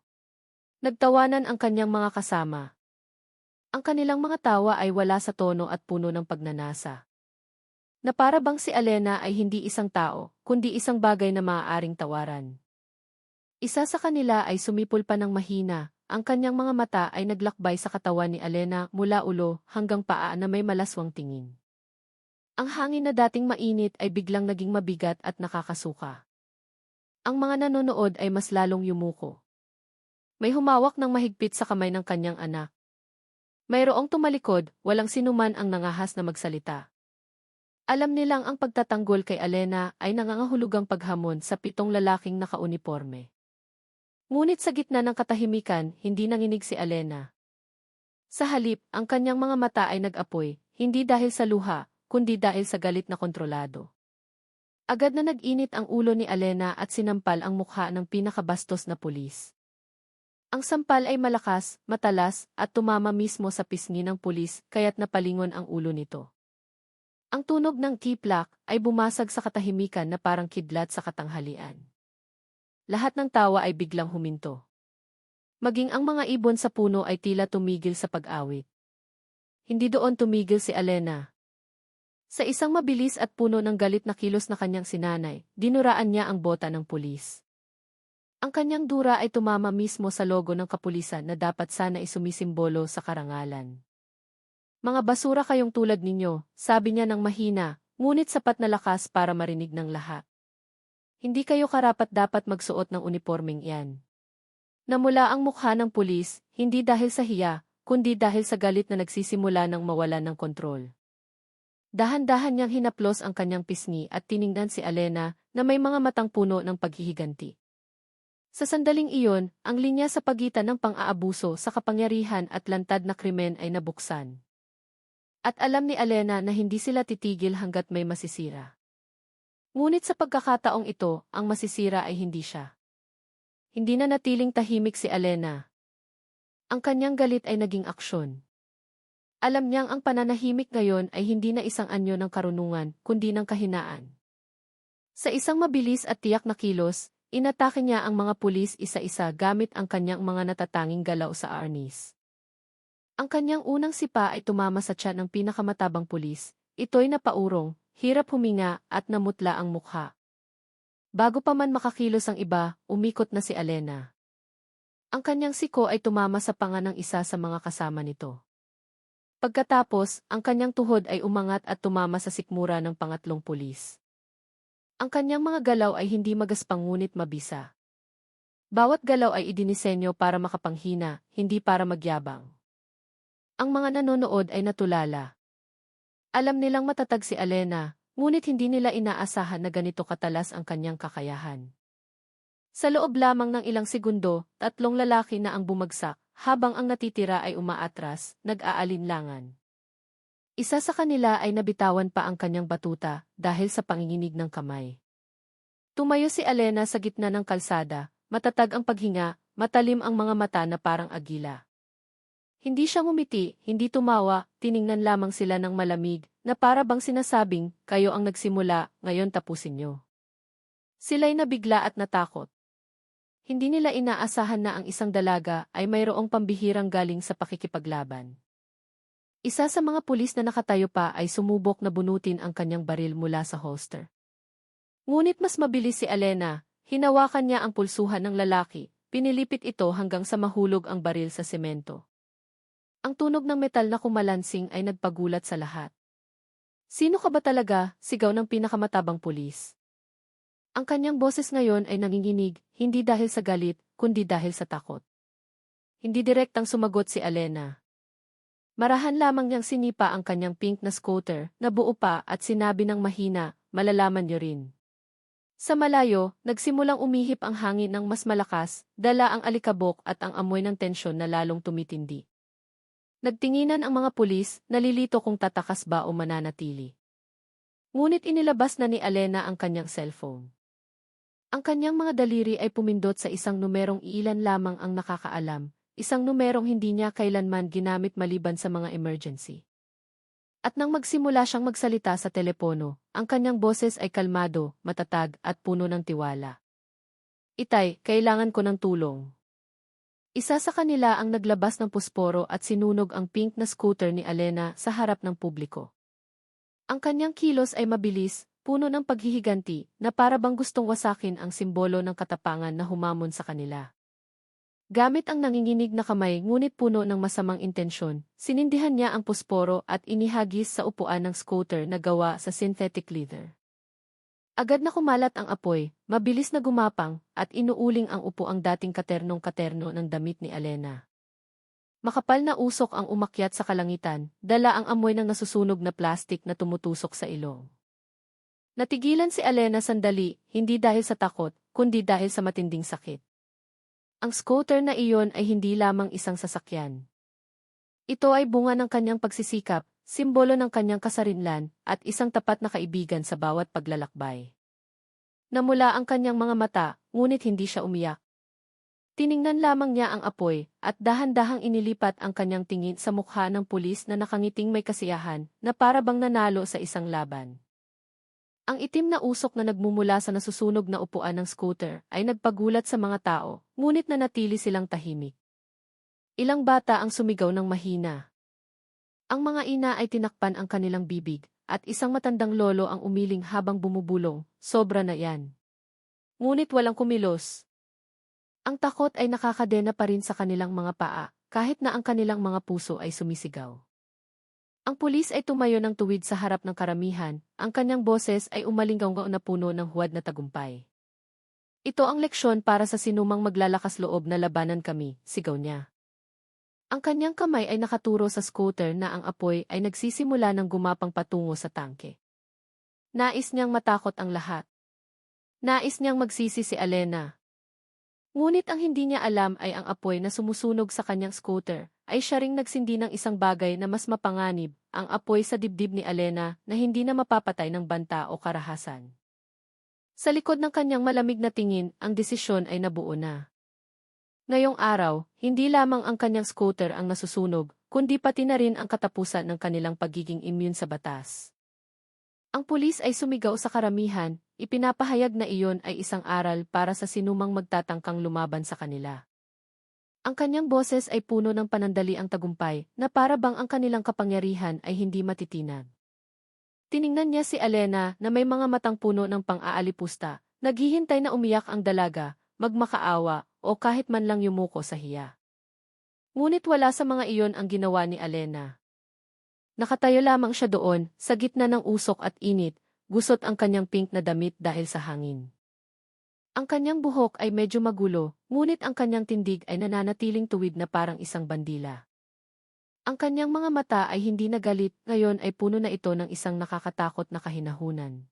Nagtawanan ang kanyang mga kasama. Ang kanilang mga tawa ay wala sa tono at puno ng pagnanasa. Na para bang si Alena ay hindi isang tao, kundi isang bagay na maaaring tawaran. Isa sa kanila ay sumipol pa ng mahina. Ang kanyang mga mata ay naglakbay sa katawan ni Alena mula ulo hanggang paa na may malaswang tingin. Ang hangin na dating mainit ay biglang naging mabigat at nakakasuka. Ang mga nanonood ay mas lalong yumuko. May humawak ng mahigpit sa kamay ng kanyang anak. Mayroong tumalikod, walang sinuman ang nangahas na magsalita. Alam nilang ang pagtatanggol kay Alena ay nangangahulugang paghamon sa 7 lalaking nakauniporme. Ngunit sa gitna ng katahimikan, hindi nanginig si Alena. Sa halip, ang kanyang mga mata ay nag-apoy, hindi dahil sa luha, kundi dahil sa galit na kontrolado. Agad na nag-init ang ulo ni Alena at sinampal ang mukha ng pinakabastos na pulis. Ang sampal ay malakas, matalas, at tumama mismo sa pisngi ng pulis kaya't napalingon ang ulo nito. Ang tunog ng kiplak ay bumasag sa katahimikan na parang kidlat sa katanghalian. Lahat ng tawa ay biglang huminto. Maging ang mga ibon sa puno ay tila tumigil sa pag-awit. Hindi doon tumigil si Alena. Sa isang mabilis at puno ng galit na kilos na kanyang sinanay, dinuraan niya ang bota ng pulis. Ang kanyang dura ay tumama mismo sa logo ng kapulisan na dapat sana isumisimbolo sa karangalan. Mga basura kayong tulad ninyo, sabi niya ng mahina, ngunit sapat na lakas para marinig ng lahat. Hindi kayo karapat-dapat magsuot ng unipormeng iyan. Namula ang mukha ng pulis, hindi dahil sa hiya, kundi dahil sa galit na nagsisimula ng mawalan ng kontrol. Dahan-dahan niyang hinaplos ang kanyang pisngi at tiningnan si Alena na may mga matang puno ng paghihiganti. Sa sandaling iyon, ang linya sa pagitan ng pang-aabuso sa kapangyarihan at lantad na krimen ay nabuksan. At alam ni Alena na hindi sila titigil hanggat may masisira. Ngunit sa pagkakataong ito, ang masisira ay hindi siya. Hindi na natiling tahimik si Alena. Ang kanyang galit ay naging aksyon. Alam niyang ang pananahimik ngayon ay hindi na isang anyo ng karunungan, kundi ng kahinaan. Sa isang mabilis at tiyak na kilos, inatake niya ang mga pulis isa-isa gamit ang kanyang mga natatanging galaw sa arnis. Ang kanyang unang sipa ay tumama sa tiyan ng pinakamatabang pulis. Ito'y napaurong, hirap huminga at namutla ang mukha. Bago pa man makakilos ang iba, umikot na si Alena. Ang kanyang siko ay tumama sa panga ng isa sa mga kasama nito. Pagkatapos, ang kanyang tuhod ay umangat at tumama sa sikmura ng pangatlong pulis. Ang kanyang mga galaw ay hindi magaspang ngunit mabisa. Bawat galaw ay idinisenyo para makapanghina, hindi para magyabang. Ang mga nanonood ay natulala. Alam nilang matatag si Alena, ngunit hindi nila inaasahan na ganito katalas ang kanyang kakayahan. Sa loob lamang ng ilang segundo, 3 lalaki na ang bumagsak, habang ang natitira ay umaatras, nag-aalinlangan. Isa sa kanila ay nabitawan pa ang kanyang batuta dahil sa panginginig ng kamay. Tumayo si Alena sa gitna ng kalsada, matatag ang paghinga, matalim ang mga mata na parang agila. Hindi siya ngumiti, hindi tumawa, tiningnan lamang sila ng malamig, na para bang sinasabing, kayo ang nagsimula, ngayon tapusin niyo. Sila'y nabigla at natakot. Hindi nila inaasahan na ang isang dalaga ay mayroong pambihirang galing sa pakikipaglaban. Isa sa mga pulis na nakatayo pa ay sumubok na bunutin ang kanyang baril mula sa holster. Ngunit mas mabilis si Alena, hinawakan niya ang pulsuhan ng lalaki, pinilipit ito hanggang sa mahulog ang baril sa semento. Ang tunog ng metal na kumalansing ay nagpagulat sa lahat. Sino ka ba talaga? Sigaw ng pinakamatabang pulis. Ang kanyang boses ngayon ay nanginginig, hindi dahil sa galit, kundi dahil sa takot. Hindi direktang sumagot si Alena. Marahan lamang niyang sinipa ang kanyang pink na scooter, na buo pa at sinabi ng mahina, malalaman niyo rin. Sa malayo, nagsimulang umihip ang hangin ng mas malakas, dala ang alikabok at ang amoy ng tensyon na lalong tumitindi. Nagtinginan ang mga pulis, nalilito kung tatakas ba o mananatili. Ngunit inilabas na ni Alena ang kanyang cellphone. Ang kanyang mga daliri ay pumindot sa isang numerong iilan lamang ang nakakaalam, isang numerong hindi niya kailanman ginamit maliban sa mga emergency. At nang magsimula siyang magsalita sa telepono, ang kanyang boses ay kalmado, matatag at puno ng tiwala. Itay, kailangan ko ng tulong. Isa sa kanila ang naglabas ng pusporo at sinunog ang pink na scooter ni Alena sa harap ng publiko. Ang kanyang kilos ay mabilis, puno ng paghihiganti, na para bang gustong wasakin ang simbolo ng katapangan na humamon sa kanila. Gamit ang nanginginig na kamay ngunit puno ng masamang intensyon, sinindihan niya ang pusporo at inihagis sa upuan ng scooter na gawa sa synthetic leather. Agad na kumalat ang apoy, mabilis na gumapang, at inuuling ang upo ang dating katernong-katerno ng damit ni Alena. Makapal na usok ang umakyat sa kalangitan, dala ang amoy ng nasusunog na plastik na tumutusok sa ilong. Natigilan si Alena sandali, hindi dahil sa takot, kundi dahil sa matinding sakit. Ang scooter na iyon ay hindi lamang isang sasakyan. Ito ay bunga ng kanyang pagsisikap, simbolo ng kanyang kasarinlan, at isang tapat na kaibigan sa bawat paglalakbay. Namula ang kanyang mga mata, ngunit hindi siya umiyak. Tiningnan lamang niya ang apoy, at dahan-dahang inilipat ang kanyang tingin sa mukha ng pulis na nakangiting may kasiyahan, na para bang nanalo sa isang laban. Ang itim na usok na nagmumula sa nasusunog na upuan ng scooter ay nagpagulat sa mga tao, ngunit nanatili silang tahimik. Ilang bata ang sumigaw ng mahina. Ang mga ina ay tinakpan ang kanilang bibig, at isang matandang lolo ang umiling habang bumubulong, sobra na yan. Ngunit walang kumilos. Ang takot ay nakakadena pa rin sa kanilang mga paa, kahit na ang kanilang mga puso ay sumisigaw. Ang pulis ay tumayo ng tuwid sa harap ng karamihan, ang kanyang boses ay umalinggaw na puno ng huwad na tagumpay. Ito ang leksyon para sa sinumang maglalakas loob na labanan kami, sigaw niya. Ang kanyang kamay ay nakaturo sa scooter na ang apoy ay nagsisimula ng gumapang patungo sa tangke. Nais niyang matakot ang lahat. Nais niyang magsisi si Alena. Ngunit ang hindi niya alam ay ang apoy na sumusunog sa kanyang scooter, ay siya ring nagsindi ng isang bagay na mas mapanganib, ang apoy sa dibdib ni Alena na hindi na mapapatay ng banta o karahasan. Sa likod ng kanyang malamig na tingin, ang desisyon ay nabuo na. Ngayong araw, hindi lamang ang kanyang scooter ang nasusunog, kundi pati na rin ang katapusan ng kanilang pagiging immune sa batas. Ang pulis ay sumigaw sa karamihan, ipinapahayag na iyon ay isang aral para sa sinumang magtatangkang lumaban sa kanila. Ang kanyang boses ay puno ng panandaliang tagumpay, na para bang ang kanilang kapangyarihan ay hindi matitinag. Tiningnan niya si Alena na may mga matang puno ng pang-aalipusta, naghihintay na umiyak ang dalaga, magmakaawa, o kahit man lang yumuko sa hiya. Ngunit wala sa mga iyon ang ginawa ni Alena. Nakatayo lamang siya doon, sa gitna ng usok at init, gusot ang kanyang pink na damit dahil sa hangin. Ang kanyang buhok ay medyo magulo, ngunit ang kanyang tindig ay nananatiling tuwid na parang isang bandila. Ang kanyang mga mata ay hindi na galit, ngayon ay puno na ito ng isang nakakatakot na kahinahunan.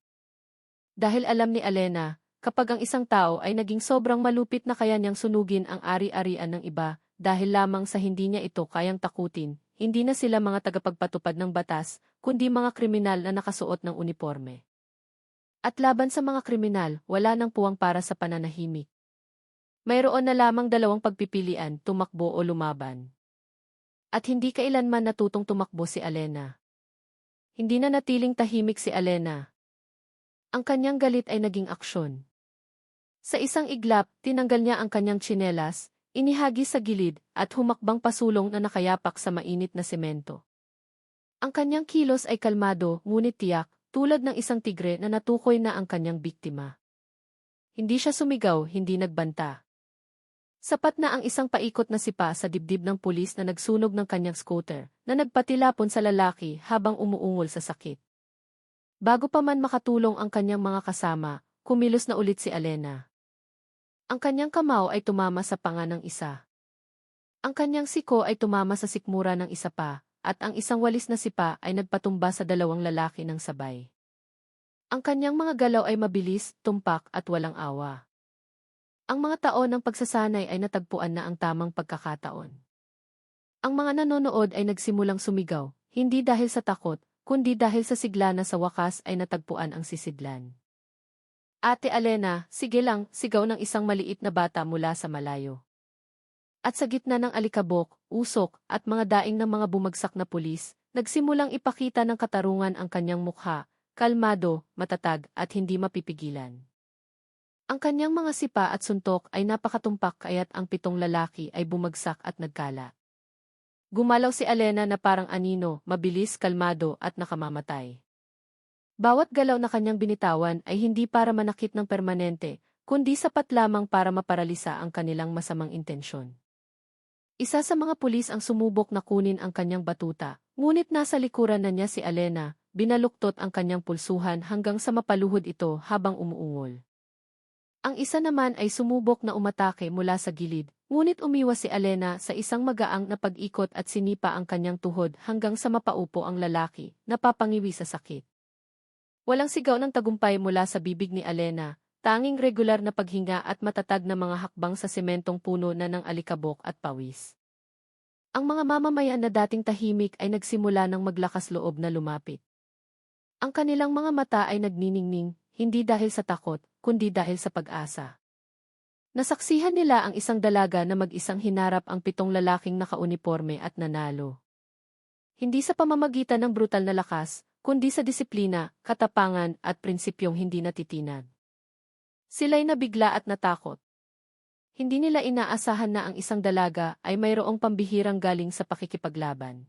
Dahil alam ni Alena, kapag ang isang tao ay naging sobrang malupit na kaya niyang sunugin ang ari-arian ng iba, dahil lamang sa hindi niya ito kayang takutin, hindi na sila mga tagapagpatupad ng batas, kundi mga kriminal na nakasuot ng uniforme. At laban sa mga kriminal, wala nang puwang para sa pananahimik. Mayroon na lamang dalawang pagpipilian, tumakbo o lumaban. At hindi kailanman natutong tumakbo si Alena. Hindi na natiling tahimik si Alena. Ang kanyang galit ay naging aksyon. Sa isang iglap, tinanggal niya ang kanyang tsinelas, inihagis sa gilid, at humakbang pasulong na nakayapak sa mainit na semento. Ang kanyang kilos ay kalmado, ngunit tiyak, tulad ng isang tigre na natukoy na ang kanyang biktima. Hindi siya sumigaw, hindi nagbanta. Sapat na ang isang paikot na sipa sa dibdib ng pulis na nagsunog ng kanyang scooter, na nagpatilapon sa lalaki habang umuungol sa sakit. Bago pa man makatulong ang kanyang mga kasama, kumilos na ulit si Alena. Ang kanyang kamao ay tumama sa panga ng isa. Ang kanyang siko ay tumama sa sikmura ng isa pa, at ang isang walis na sipa ay nagpatumba sa dalawang lalaki ng sabay. Ang kanyang mga galaw ay mabilis, tumpak at walang awa. Ang mga taon ng pagsasanay ay natagpuan na ang tamang pagkakataon. Ang mga nanonood ay nagsimulang sumigaw, hindi dahil sa takot, kundi dahil sa sigla na sa wakas ay natagpuan ang sisidlan. Ate Alena, sige lang, sigaw ng isang maliit na bata mula sa malayo. At sa gitna ng alikabok, usok, at mga daing ng mga bumagsak na pulis, nagsimulang ipakita ng katarungan ang kanyang mukha, kalmado, matatag, at hindi mapipigilan. Ang kanyang mga sipa at suntok ay napakatumpak kaya't ang 7 lalaki ay bumagsak at nagkala. Gumalaw si Alena na parang anino, mabilis, kalmado, at nakamamatay. Bawat galaw na kanyang binitawan ay hindi para manakit ng permanente, kundi sapat lamang para maparalisa ang kanilang masamang intensyon. Isa sa mga pulis ang sumubok na kunin ang kanyang batuta, ngunit nasa likuran na niya si Alena, binaluktot ang kanyang pulsuhan hanggang sa mapaluhod ito habang umuungol. Ang isa naman ay sumubok na umatake mula sa gilid, ngunit umiwas si Alena sa isang magaang na pag-ikot at sinipa ang kanyang tuhod hanggang sa mapaupo ang lalaki, napapangiwi sa sakit. Walang sigaw ng tagumpay mula sa bibig ni Alena, tanging regular na paghinga at matatag na mga hakbang sa sementong puno na ng alikabok at pawis. Ang mga mamamayan na dating tahimik ay nagsimula ng maglakas loob na lumapit. Ang kanilang mga mata ay nagniningning, hindi dahil sa takot, kundi dahil sa pag-asa. Nasaksihan nila ang isang dalaga na mag-isang hinarap ang 7 lalaking nakauniporme at nanalo. Hindi sa pamamagitan ng brutal na lakas, kundi sa disiplina, katapangan at prinsipyong hindi natitinag. Sila'y nabigla at natakot. Hindi nila inaasahan na ang isang dalaga ay mayroong pambihirang galing sa pakikipaglaban.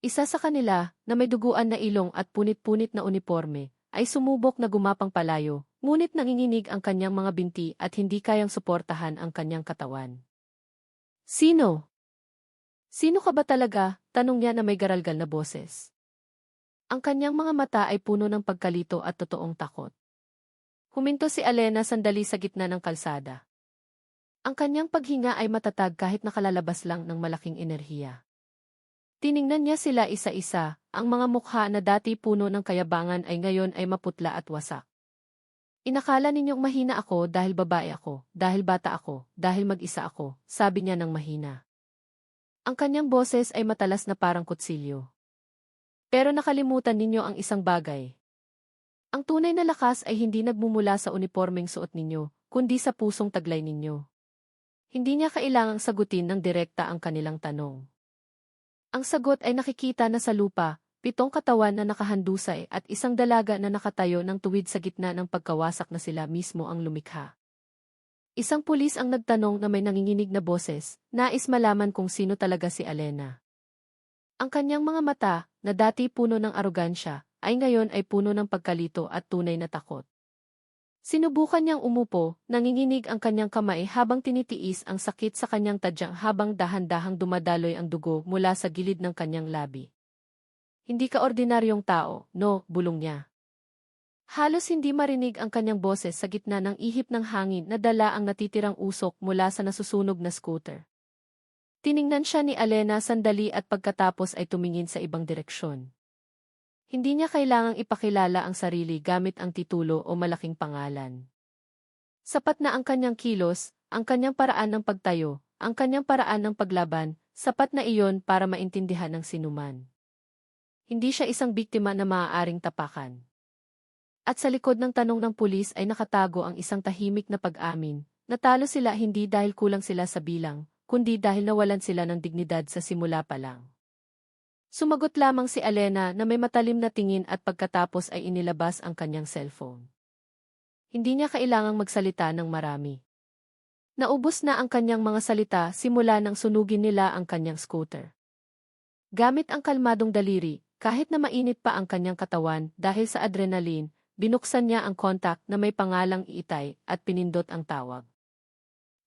Isa sa kanila, na may duguan na ilong at punit-punit na uniforme, ay sumubok na gumapang palayo, ngunit nanginginig ang kanyang mga binti at hindi kayang suportahan ang kanyang katawan. Sino? Sino ka ba talaga? Tanong niya na may garalgal na boses. Ang kanyang mga mata ay puno ng pagkalito at totoong takot. Huminto si Alena sandali sa gitna ng kalsada. Ang kanyang paghinga ay matatag kahit nakalalabas lang ng malaking enerhiya. Tiningnan niya sila isa-isa, ang mga mukha na dati puno ng kayabangan ay ngayon ay maputla at wasak. Inakala ninyong mahina ako dahil babae ako, dahil bata ako, dahil mag-isa ako, sabi niya ng mahina. Ang kanyang boses ay matalas na parang kutsilyo. Pero nakalimutan ninyo ang isang bagay. Ang tunay na lakas ay hindi nagmumula sa unipormeng suot ninyo, kundi sa pusong taglay ninyo. Hindi niya kailangang sagutin ng direkta ang kanilang tanong. Ang sagot ay nakikita na sa lupa, 7 katawan na nakahandusay at isang dalaga na nakatayo ng tuwid sa gitna ng pagkawasak na sila mismo ang lumikha. Isang pulis ang nagtanong na may nanginginig na boses, nais malaman kung sino talaga si Alena. Ang kanyang mga mata, na dati puno ng arogansya, ay ngayon ay puno ng pagkalito at tunay na takot. Sinubukan niyang umupo, nanginginig ang kanyang kamay habang tinitiis ang sakit sa kanyang tadyang habang dahan-dahang dumadaloy ang dugo mula sa gilid ng kanyang labi. Hindi ka ordinaryong tao, no, bulong niya. Halos hindi marinig ang kanyang boses sa gitna ng ihip ng hangin na dala ang natitirang usok mula sa nasusunog na scooter. Tiningnan siya ni Alena sandali at pagkatapos ay tumingin sa ibang direksyon. Hindi niya kailangang ipakilala ang sarili gamit ang titulo o malaking pangalan. Sapat na ang kanyang kilos, ang kanyang paraan ng pagtayo, ang kanyang paraan ng paglaban, sapat na iyon para maintindihan ng sinuman. Hindi siya isang biktima na maaaring tapakan. At sa likod ng tanong ng pulis ay nakatago ang isang tahimik na pag-amin, natalo sila hindi dahil kulang sila sa bilang, kundi dahil nawalan sila ng dignidad sa simula pa lang. Sumagot lamang si Alena na may matalim na tingin at pagkatapos ay inilabas ang kanyang cellphone. Hindi niya kailangang magsalita ng marami. Naubos na ang kanyang mga salita simula nang sunugin nila ang kanyang scooter. Gamit ang kalmadong daliri, kahit na mainit pa ang kanyang katawan dahil sa adrenaline, binuksan niya ang contact na may pangalang Iitay at pinindot ang tawag.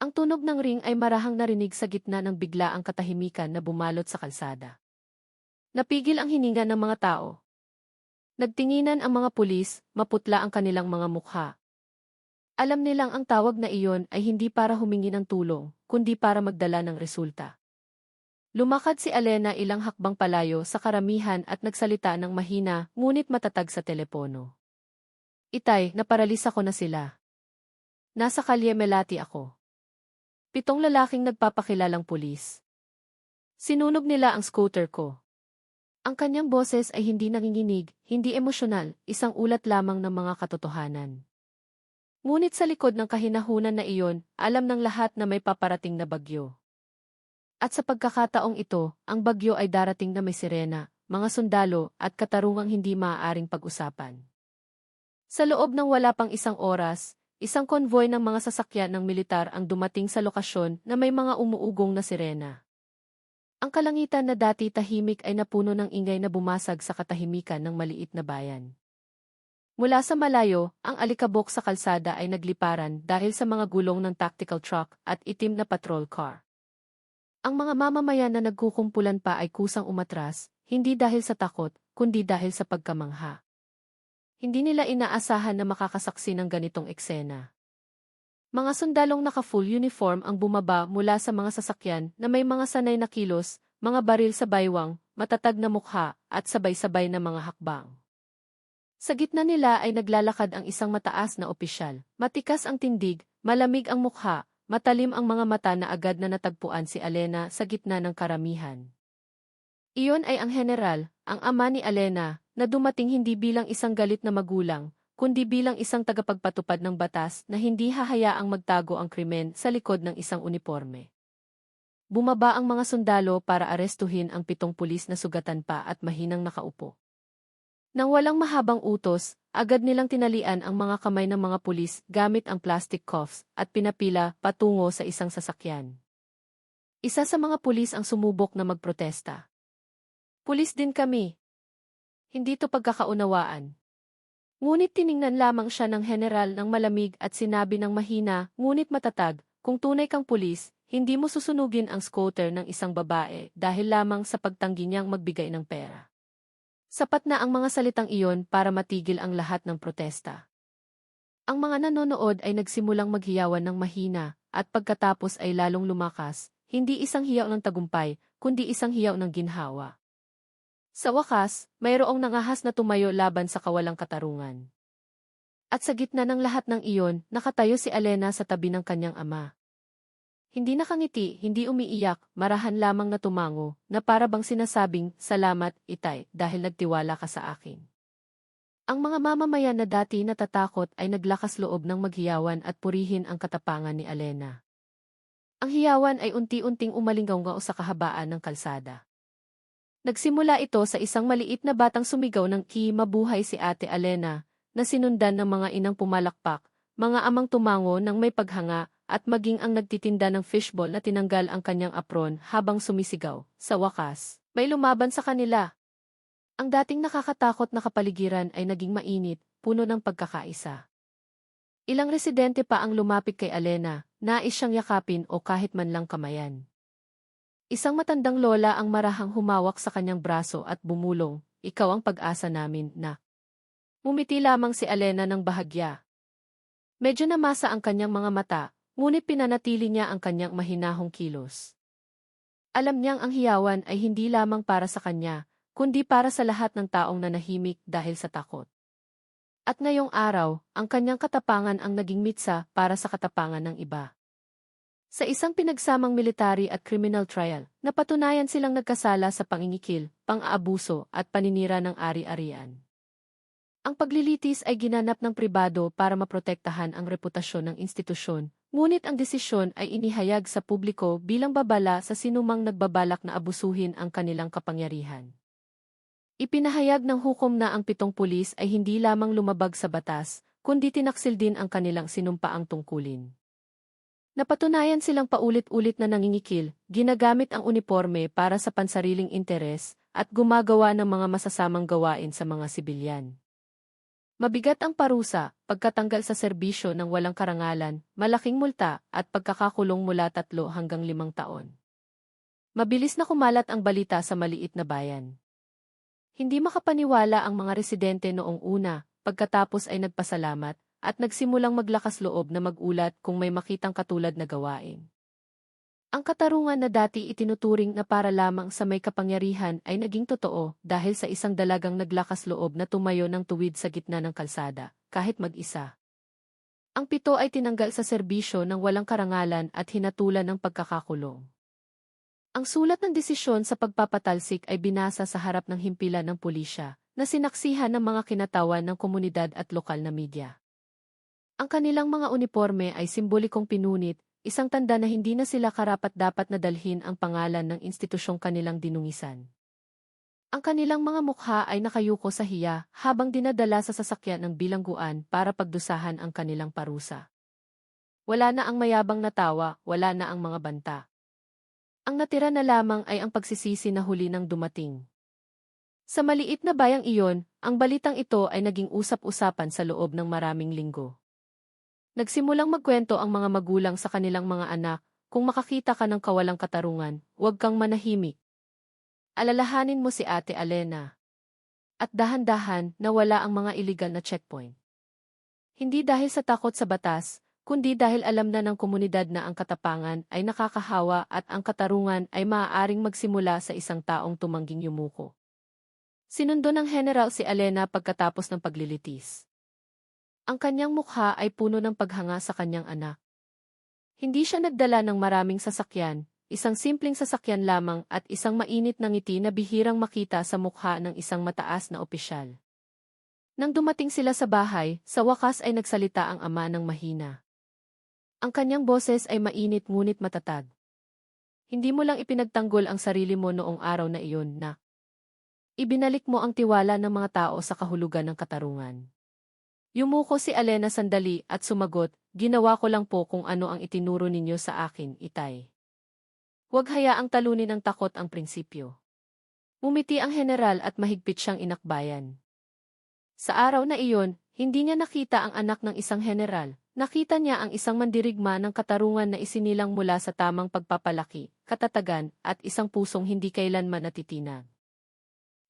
Ang tunog ng ring ay marahang narinig sa gitna ng biglaang katahimikan na bumalot sa kalsada. Napigil ang hininga ng mga tao. Nagtinginan ang mga pulis, maputla ang kanilang mga mukha. Alam nilang ang tawag na iyon ay hindi para humingi ng tulong, kundi para magdala ng resulta. Lumakad si Alena ilang hakbang palayo sa karamihan at nagsalita ng mahina, ngunit matatag sa telepono. Itay, naparalisa ko na sila. Nasa Kalye Melati ako. 7 lalaking nagpapakilalang pulis. Sinunog nila ang scooter ko. Ang kanyang boses ay hindi nanginginig, hindi emosyonal, isang ulat lamang ng mga katotohanan. Ngunit sa likod ng kahinahunan na iyon, alam ng lahat na may paparating na bagyo. At sa pagkakataong ito, ang bagyo ay darating na may sirena, mga sundalo, at katarungang hindi maaaring pag-usapan. Sa loob ng wala pang isang oras, isang konvoy ng mga sasakyan ng militar ang dumating sa lokasyon na may mga umuugong na sirena. Ang kalangitan na dati tahimik ay napuno ng ingay na bumasag sa katahimikan ng maliit na bayan. Mula sa malayo, ang alikabok sa kalsada ay nagliparan dahil sa mga gulong ng tactical truck at itim na patrol car. Ang mga mamamayan na nagkukumpulan pa ay kusang umatras, hindi dahil sa takot, kundi dahil sa pagkamangha. Hindi nila inaasahan na makakasaksi ng ganitong eksena. Mga sundalong naka-full uniform ang bumaba mula sa mga sasakyan na may mga sanay na kilos, mga baril sa baywang, matatag na mukha, at sabay-sabay na mga hakbang. Sa gitna nila ay naglalakad ang isang mataas na opisyal. Matikas ang tindig, malamig ang mukha, matalim ang mga mata na agad na natagpuan si Alena sa gitna ng karamihan. Iyon ay ang general, ang ama ni Alena, na dumating hindi bilang isang galit na magulang, kundi bilang isang tagapagpatupad ng batas na hindi hahayaang magtago ang krimen sa likod ng isang uniforme. Bumaba ang mga sundalo para arestuhin ang 7 pulis na sugatan pa at mahinang nakaupo. Nang walang mahabang utos, agad nilang tinalian ang mga kamay ng mga pulis gamit ang plastic cuffs at pinapila patungo sa isang sasakyan. Isa sa mga pulis ang sumubok na magprotesta. Pulis din kami. Hindi to pagkakaunawaan. Ngunit tiningnan lamang siya ng general ng malamig at sinabi ng mahina, ngunit matatag, kung tunay kang pulis, hindi mo susunugin ang scooter ng isang babae dahil lamang sa pagtanggi niyang magbigay ng pera. Sapat na ang mga salitang iyon para matigil ang lahat ng protesta. Ang mga nanonood ay nagsimulang maghiyawan ng mahina at pagkatapos ay lalong lumakas, hindi isang hiyaw ng tagumpay, kundi isang hiyaw ng ginhawa. Sa wakas, mayroong nangahas na tumayo laban sa kawalang katarungan. At sa gitna ng lahat ng iyon, nakatayo si Alena sa tabi ng kanyang ama. Hindi nakangiti, hindi umiiyak, marahan lamang na tumango, na para bang sinasabing, "Salamat, Itay, dahil nagtiwala ka sa akin." Ang mga mamamayan na dati natatakot ay naglakas loob ng maghiyawan at purihin ang katapangan ni Alena. Ang hiyawan ay unti-unting umalinggaw sa kahabaan ng kalsada. Nagsimula ito sa isang maliit na batang sumigaw ng mabuhay si Ate Alena, na sinundan ng mga inang pumalakpak, mga amang tumango ng may paghanga, at maging ang nagtitinda ng fishball na tinanggal ang kanyang apron habang sumisigaw. Sa wakas, may lumaban sa kanila. Ang dating nakakatakot na kapaligiran ay naging mainit, puno ng pagkakaisa. Ilang residente pa ang lumapit kay Alena, nais siyang yakapin o kahit man lang kamayan. Isang matandang lola ang marahang humawak sa kanyang braso at bumulong, "Ikaw ang pag-asa namin, na." Mumiti lamang si Alena ng bahagya. Medyo namasa ang kanyang mga mata, ngunit pinanatili niya ang kanyang mahinahong kilos. Alam niyang ang hiyawan ay hindi lamang para sa kanya, kundi para sa lahat ng taong nanahimik dahil sa takot. At ngayong araw, ang kanyang katapangan ang naging mitsa para sa katapangan ng iba. Sa isang pinagsamang military at criminal trial, napatunayan silang nagkasala sa pangingikil, pang-aabuso at paninira ng ari-arian. Ang paglilitis ay ginanap ng pribado para maprotektahan ang reputasyon ng institusyon, ngunit ang desisyon ay inihayag sa publiko bilang babala sa sinumang nagbabalak na abusuhin ang kanilang kapangyarihan. Ipinahayag ng hukom na ang 7 pulis ay hindi lamang lumabag sa batas, kundi tinaksil din ang kanilang sinumpaang tungkulin. Napatunayan silang paulit-ulit na nangingikil, ginagamit ang uniforme para sa pansariling interes, at gumagawa ng mga masasamang gawain sa mga sibilyan. Mabigat ang parusa, pagkatanggal sa serbisyo ng walang karangalan, malaking multa, at pagkakakulong mula 3 hanggang 5 taon. Mabilis na kumalat ang balita sa maliit na bayan. Hindi makapaniwala ang mga residente noong una, pagkatapos ay nagpasalamat, at nagsimulang maglakas loob na magulat kung may makitang katulad na gawain. Ang katarungan na dati itinuturing na para lamang sa may kapangyarihan ay naging totoo dahil sa isang dalagang naglakas loob na tumayo ng tuwid sa gitna ng kalsada, kahit mag-isa. Ang 7 ay tinanggal sa serbisyo ng walang karangalan at hinatulan ng pagkakakulong. Ang sulat ng desisyon sa pagpapatalsik ay binasa sa harap ng himpilan ng pulisya, na sinaksihan ng mga kinatawan ng komunidad at lokal na media. Ang kanilang mga uniforme ay simbolikong pinunit, isang tanda na hindi na sila karapat-dapat na dalhin ang pangalan ng institusyong kanilang dinungisan. Ang kanilang mga mukha ay nakayuko sa hiya habang dinadala sa sasakyan ng bilangguan para pagdusahan ang kanilang parusa. Wala na ang mayabang na tawa, wala na ang mga banta. Ang natira na lamang ay ang pagsisisi na huli ng dumating. Sa maliit na bayang iyon, ang balitang ito ay naging usap-usapan sa loob ng maraming linggo. Nagsimulang magkwento ang mga magulang sa kanilang mga anak, "Kung makakita ka ng kawalang katarungan, huwag kang manahimik. Alalahanin mo si Ate Alena." At dahan-dahan, nawala ang mga iligal na checkpoint. Hindi dahil sa takot sa batas, kundi dahil alam na ng komunidad na ang katapangan ay nakakahawa at ang katarungan ay maaaring magsimula sa isang taong tumangging yumuko. Sinundo ng general si Alena pagkatapos ng paglilitis. Ang kanyang mukha ay puno ng paghanga sa kanyang anak. Hindi siya nagdala ng maraming sasakyan, isang simpleng sasakyan lamang at isang mainit na ngiti na bihirang makita sa mukha ng isang mataas na opisyal. Nang dumating sila sa bahay, sa wakas ay nagsalita ang ama ng mahina. Ang kanyang boses ay mainit ngunit matatag. Hindi mo lang ipinagtanggol ang sarili mo noong araw na iyon, nak. Ibinalik mo ang tiwala ng mga tao sa kahulugan ng katarungan. Yumuko si Alena sandali at sumagot, "Ginawa ko lang po kung ano ang itinuro ninyo sa akin, itay." Huwag hayaang talunin ng takot ang prinsipyo. Umiti ang general at mahigpit siyang inakbayan. Sa araw na iyon, hindi niya nakita ang anak ng isang general, nakita niya ang isang mandirigma ng katarungan na isinilang mula sa tamang pagpapalaki, katatagan, at isang pusong hindi kailanman natitinag.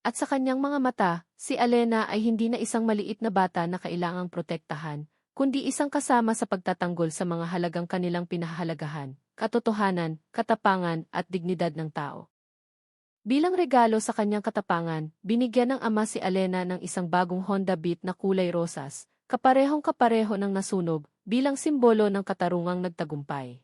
At sa kanyang mga mata, si Alena ay hindi na isang maliit na bata na kailangang protektahan, kundi isang kasama sa pagtatanggol sa mga halagang kanilang pinahahalagahan, katotohanan, katapangan, at dignidad ng tao. Bilang regalo sa kanyang katapangan, binigyan ng ama si Alena ng isang bagong Honda Beat na kulay rosas, kaparehong-kapareho ng nasunog, bilang simbolo ng katarungang nagtagumpay.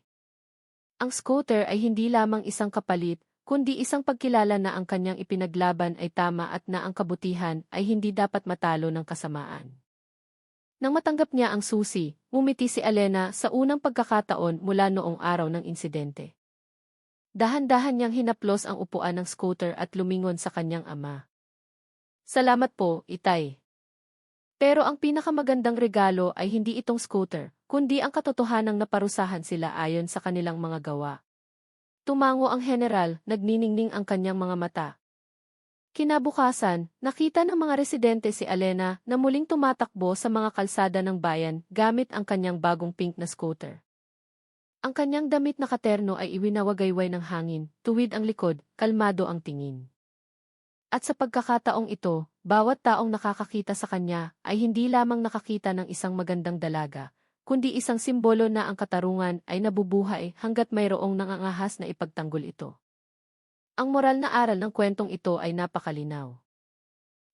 Ang scooter ay hindi lamang isang kapalit, kundi isang pagkilala na ang kanyang ipinaglaban ay tama at na ang kabutihan ay hindi dapat matalo ng kasamaan. Nang matanggap niya ang susi, ngumiti si Alena sa unang pagkakataon mula noong araw ng insidente. Dahan-dahan niyang hinaplos ang upuan ng scooter at lumingon sa kanyang ama. "Salamat po, itay. Pero ang pinakamagandang regalo ay hindi itong scooter, kundi ang katotohanang naparusahan sila ayon sa kanilang mga gawa." Tumango ang general, nagniningning ang kanyang mga mata. Kinabukasan, nakita ng mga residente si Alena na muling tumatakbo sa mga kalsada ng bayan gamit ang kanyang bagong pink na scooter. Ang kanyang damit na katerno ay iwinawagayway ng hangin, tuwid ang likod, kalmado ang tingin. At sa pagkakataong ito, bawat taong nakakakita sa kanya ay hindi lamang nakakita ng isang magandang dalaga, kundi isang simbolo na ang katarungan ay nabubuhay hanggat mayroong nangangahas na ipagtanggol ito. Ang moral na aral ng kwentong ito ay napakalinaw.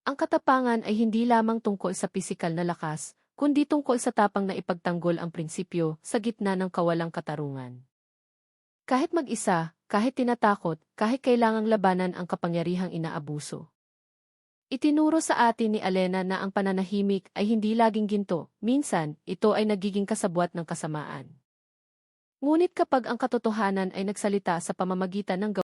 Ang katapangan ay hindi lamang tungkol sa pisikal na lakas, kundi tungkol sa tapang na ipagtanggol ang prinsipyo sa gitna ng kawalang katarungan. Kahit mag-isa, kahit tinatakot, kahit kailangang labanan ang kapangyarihang inaabuso. Itinuro sa atin ni Alena na ang pananahimik ay hindi laging ginto, minsan, ito ay nagiging kasabwat ng kasamaan. Ngunit kapag ang katotohanan ay nagsalita sa pamamagitan ng